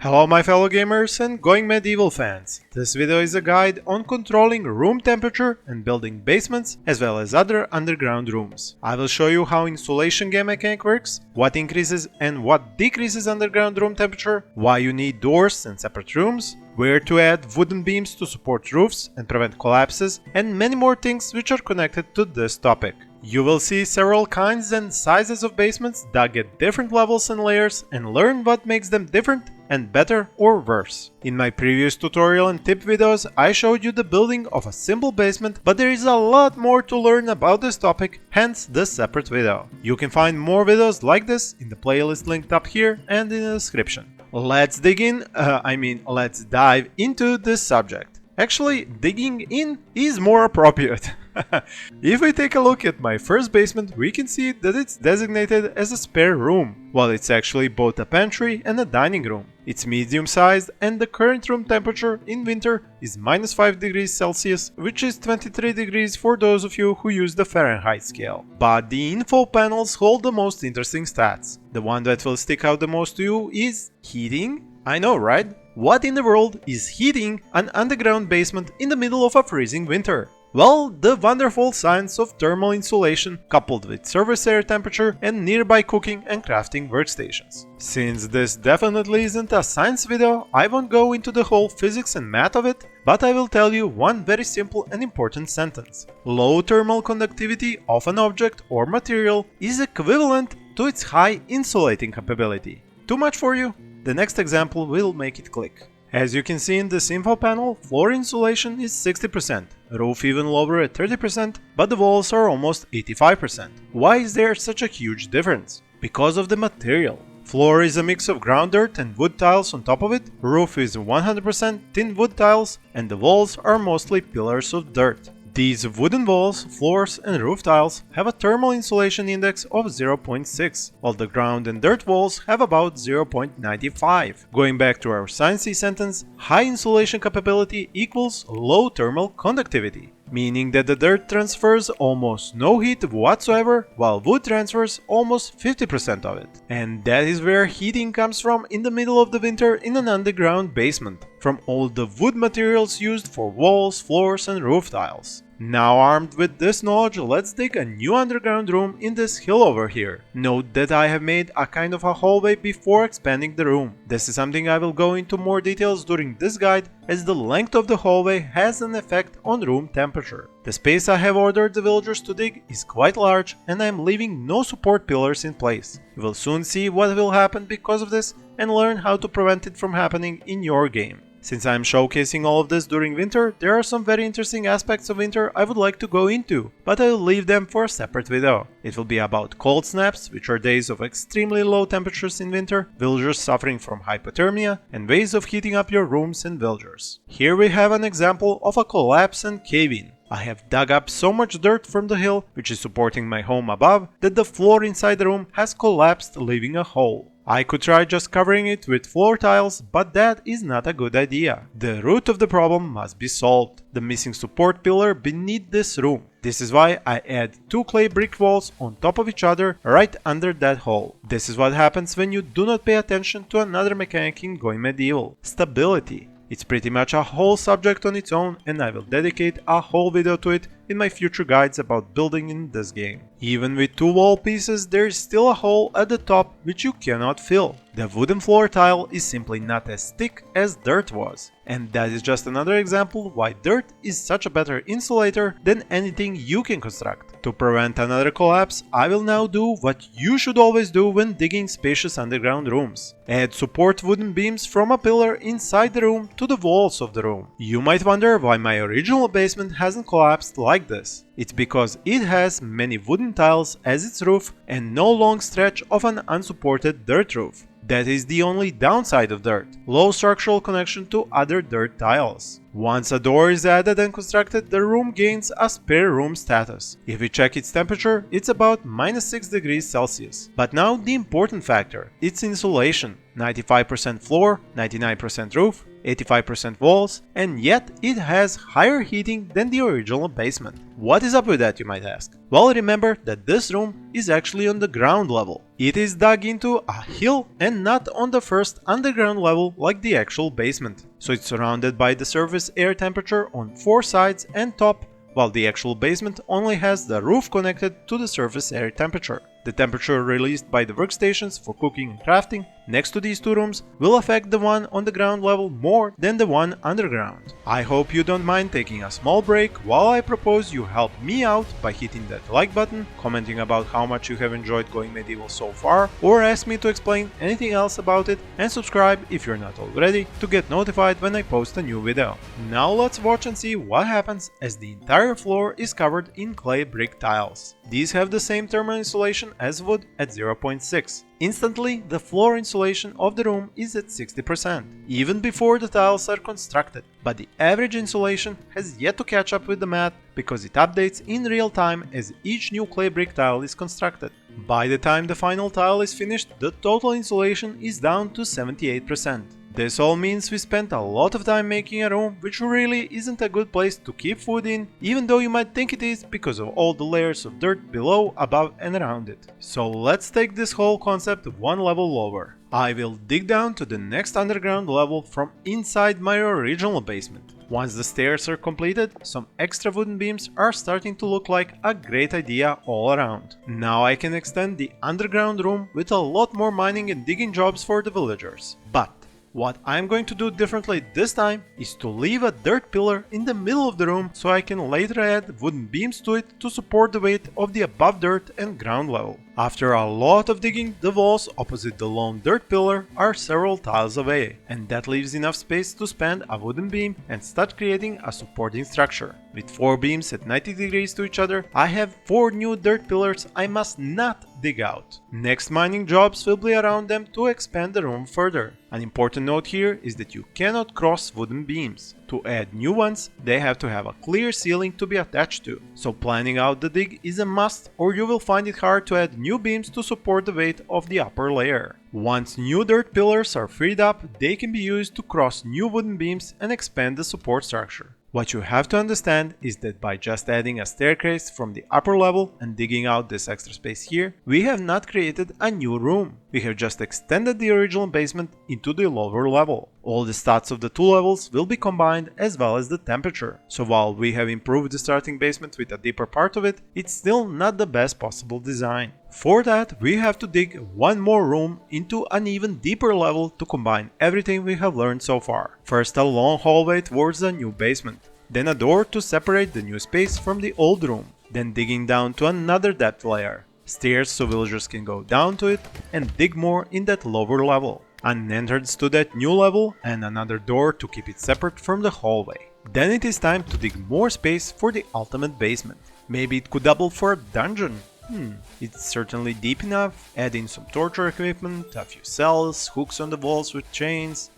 Hello my fellow gamers and Going Medieval fans. This video is a guide on controlling room temperature and building basements as well as other underground rooms. I will show you how insulation game mechanic works, what increases and what decreases underground room temperature, why you need doors and separate rooms, where to add wooden beams to support roofs and prevent collapses, and many more things which are connected to this topic. You will see several kinds and sizes of basements that get different levels and layers and learn what makes them different and better or worse. In my previous tutorial and tip videos I showed you the building of a simple basement, but there is a lot more to learn about this topic, hence this separate video. You can find more videos like this in the playlist linked up here and in the description. Let's let's dive into this subject. Actually, digging in is more appropriate. If we take a look at my first basement, we can see that it's designated as a spare room, while it's actually both a pantry and a dining room. It's medium sized and the current room temperature in winter is -5 degrees Celsius, which is 23 degrees for those of you who use the Fahrenheit scale. But the info panels hold the most interesting stats. The one that will stick out the most to you is heating. I know, right? What in the world is heating an underground basement in the middle of a freezing winter? Well, the wonderful science of thermal insulation coupled with surface air temperature and nearby cooking and crafting workstations. Since this definitely isn't a science video, I won't go into the whole physics and math of it, but I will tell you one very simple and important sentence. Low thermal conductivity of an object or material is equivalent to its high insulating capability. Too much for you? The next example will make it click. As you can see in this info panel, floor insulation is 60%, roof even lower at 30%, but the walls are almost 85%. Why is there such a huge difference? Because of the material. Floor is a mix of ground dirt and wood tiles on top of it, roof is 100% thin wood tiles, and the walls are mostly pillars of dirt. These wooden walls, floors and roof tiles have a thermal insulation index of 0.6, while the ground and dirt walls have about 0.95. Going back to our sciencey sentence, high insulation capability equals low thermal conductivity, meaning that the dirt transfers almost no heat whatsoever, while wood transfers almost 50% of it. And that is where heating comes from in the middle of the winter in an underground basement, from all the wood materials used for walls, floors and roof tiles. Now armed with this knowledge, let's dig a new underground room in this hill over here. Note that I have made a kind of a hallway before expanding the room. This is something I will go into more details during this guide, as the length of the hallway has an effect on room temperature. The space I have ordered the villagers to dig is quite large and I am leaving no support pillars in place. You will soon see what will happen because of this and learn how to prevent it from happening in your game. Since I am showcasing all of this during winter, there are some very interesting aspects of winter I would like to go into, but I will leave them for a separate video. It will be about cold snaps, which are days of extremely low temperatures in winter, villagers suffering from hypothermia, and ways of heating up your rooms and villagers. Here we have an example of a collapse and cave-in. I have dug up so much dirt from the hill, which is supporting my home above, that the floor inside the room has collapsed, leaving a hole. I could try just covering it with floor tiles, but that is not a good idea. The root of the problem must be solved, the missing support pillar beneath this room. This is why I add 2 clay brick walls on top of each other right under that hole. This is what happens when you do not pay attention to another mechanic in Going Medieval: stability. It's pretty much a whole subject on its own, and I will dedicate a whole video to it in my future guides about building in this game. Even with 2 wall pieces, there is still a hole at the top which you cannot fill. The wooden floor tile is simply not as thick as dirt was. And that is just another example why dirt is such a better insulator than anything you can construct. To prevent another collapse, I will now do what you should always do when digging spacious underground rooms. Add support wooden beams from a pillar inside the room to the walls of the room. You might wonder why my original basement hasn't collapsed like this. It's because it has many wooden tiles as its roof and no long stretch of an unsupported dirt roof. That is the only downside of dirt: low structural connection to other dirt tiles. Once a door is added and constructed, the room gains a spare room status. If we check its temperature, it's about -6 degrees Celsius. But now the important factor: its insulation. 95% floor, 99% roof, 85% walls, and yet it has higher heating than the original basement. What is up with that, you might ask? Well, remember that this room is actually on the ground level. It is dug into a hill and not on the first underground level like the actual basement, so it's surrounded by the surface air temperature on 4 sides and top, while the actual basement only has the roof connected to the surface air temperature. The temperature released by the workstations for cooking and crafting next to these two rooms will affect the one on the ground level more than the one underground. I hope you don't mind taking a small break while I propose you help me out by hitting that like button, commenting about how much you have enjoyed Going Medieval so far, or ask me to explain anything else about it, and subscribe if you're not already to get notified when I post a new video. Now let's watch and see what happens as the entire floor is covered in clay brick tiles. These have the same thermal insulation as wood at 0.6. Instantly, the floor insulation of the room is at 60%, even before the tiles are constructed, but the average insulation has yet to catch up with the mat because it updates in real time as each new clay brick tile is constructed. By the time the final tile is finished, the total insulation is down to 78%. This all means we spent a lot of time making a room which really isn't a good place to keep food in, even though you might think it is because of all the layers of dirt below, above and around it. So let's take this whole concept one level lower. I will dig down to the next underground level from inside my original basement. Once the stairs are completed, some extra wooden beams are starting to look like a great idea all around. Now I can extend the underground room with a lot more mining and digging jobs for the villagers. But what I'm going to do differently this time is to leave a dirt pillar in the middle of the room so I can later add wooden beams to it to support the weight of the above dirt and ground level. After a lot of digging, the walls opposite the lone dirt pillar are several tiles away, and that leaves enough space to span a wooden beam and start creating a supporting structure. With 4 beams at 90 degrees to each other, I have 4 new dirt pillars I must not dig out. Next mining jobs will be around them to expand the room further. An important note here is that you cannot cross wooden beams. To add new ones, they have to have a clear ceiling to be attached to, so planning out the dig is a must, or you will find it hard to add new beams to support the weight of the upper layer. Once new dirt pillars are freed up, they can be used to cross new wooden beams and expand the support structure. What you have to understand is that by just adding a staircase from the upper level and digging out this extra space here, we have not created a new room. We have just extended the original basement into the lower level. All the stats of the two levels will be combined as well as the temperature. So while we have improved the starting basement with a deeper part of it, it's still not the best possible design. For that, we have to dig one more room into an even deeper level to combine everything we have learned so far. First a long hallway towards the new basement, then a door to separate the new space from the old room, then digging down to another depth layer, stairs so villagers can go down to it and dig more in that lower level, an entrance to that new level and another door to keep it separate from the hallway. Then it is time to dig more space for the ultimate basement. Maybe it could double for a dungeon. It's certainly deep enough. Add in some torture equipment, a few cells, hooks on the walls with chains.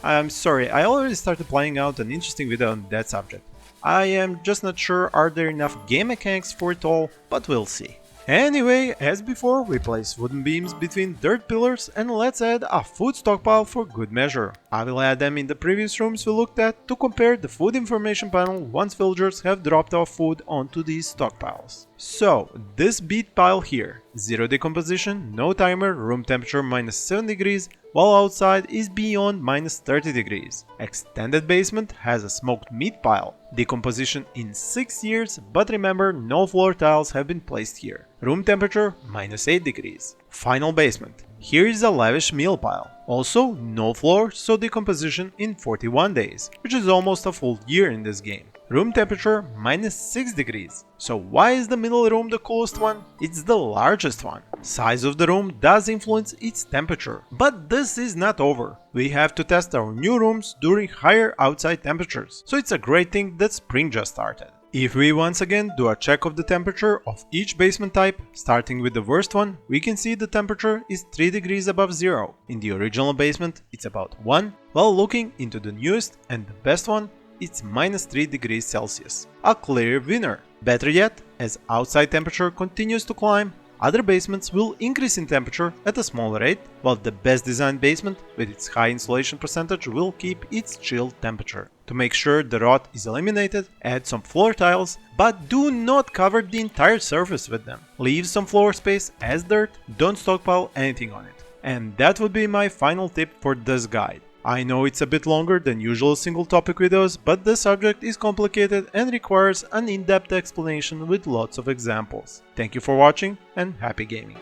I'm sorry, I already started playing out an interesting video on that subject. I am just not sure are there enough game mechanics for it all, but we'll see. Anyway, as before, we place wooden beams between dirt pillars and let's add a food stockpile for good measure. I will add them in the previous rooms we looked at to compare the food information panel once villagers have dropped off food onto these stockpiles. So, this beet pile here, 0 decomposition, no timer, room temperature -7 degrees, while outside is beyond -30 degrees. Extended basement has a smoked meat pile, decomposition in 6 years, but remember no floor tiles have been placed here. Room temperature -8 degrees. Final basement. Here is a lavish meal pile. Also no floor, so decomposition in 41 days, which is almost a full year in this game. Room temperature -6 degrees. So why is the middle room the coolest one? It's the largest one. Size of the room does influence its temperature. But this is not over. We have to test our new rooms during higher outside temperatures. So it's a great thing that spring just started. If we once again do a check of the temperature of each basement type, starting with the worst one, we can see the temperature is 3 degrees above zero. In the original basement, it's about 1, while looking into the newest and the best one, it's -3 degrees Celsius. A clear winner. Better yet, as outside temperature continues to climb, Other basements will increase in temperature at a smaller rate, while the best designed basement with its high insulation percentage will keep its chilled temperature. To make sure the rot is eliminated, add some floor tiles, but do not cover the entire surface with them. Leave some floor space as dirt, don't stockpile anything on it. And that would be my final tip for this guide. I know it's a bit longer than usual single topic videos, but the subject is complicated and requires an in-depth explanation with lots of examples. Thank you for watching and happy gaming!